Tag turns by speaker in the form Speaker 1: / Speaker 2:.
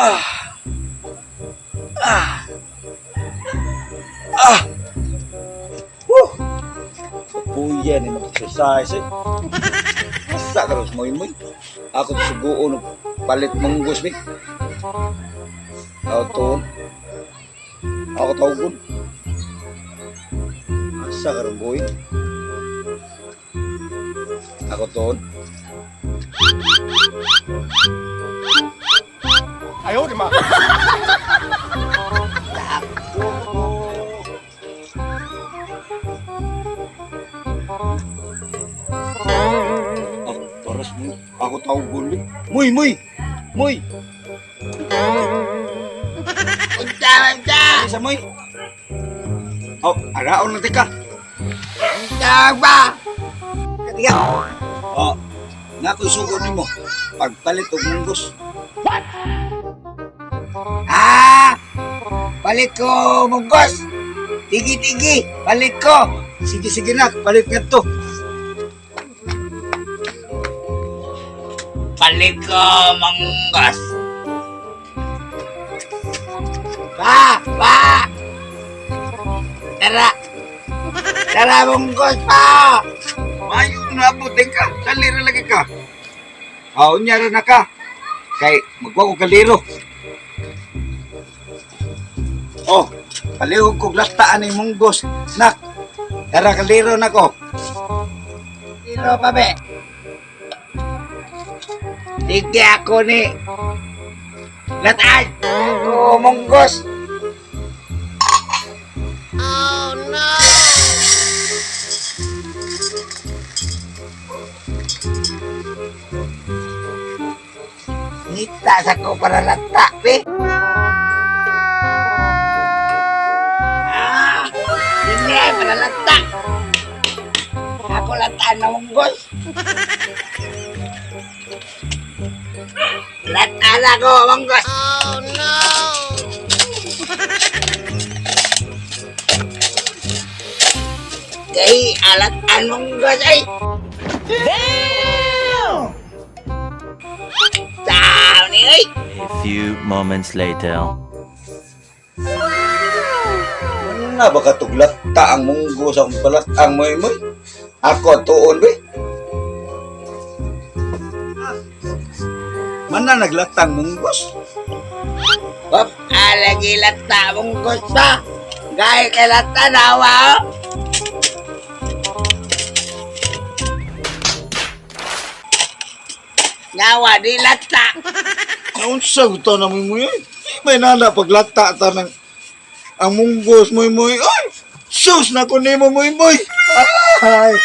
Speaker 1: Ah. Ah. Ah. Woo. Puya ni mag-exercise eh. Asa ka rin moy-moy. Ako suguon palit munggos mi. Ako to. Ako tawgon. Asa ka rin boy. Ako to.
Speaker 2: Ayaw, di ma.
Speaker 1: Taras mo. Ako tawgon mi. Muy, muy. Muy. Isa muy. Oh, araon na tika.
Speaker 3: Ba? Katiga.
Speaker 1: Oh, nga ko sugon nimo. Pagpalit og munggos.
Speaker 3: Palit ko, munggos. Tigi-tigi, palit ko.
Speaker 1: Sige na, palit nga to.
Speaker 3: Palit ko, munggos. Pa! Tara, munggos pa!
Speaker 1: Mayo na abutin ka. Kaliro lagi ka. Unya rin na ka. Kay magwa ko kaliro. Oh, palihog ko lataan ng munggos. Nak, tara kaliro na ko.
Speaker 3: Sino pa, be? Tigi ako ni Lataan! Ako, munggos! Oh, no! Nitas ako para lata, be! Hindi ay para lata! Ako lataan na munggos! Lataan ako, munggos! Oh, no! Kay alatan munggos ay! Damn! Tao ni ay!
Speaker 4: A few moments later.
Speaker 1: Nga ba katuglat taang munggos ang palat ang moy. Ako tuon be. Mana naglatang munggos?
Speaker 3: Wap, alagi lata munggos pa! Gaya kay lata nawa oh! Nawa di lata!
Speaker 1: Naunsa ito na moy. May nana paglata ta ng ang munggos moy. Ay! Sus na ko nimo moy. Ay!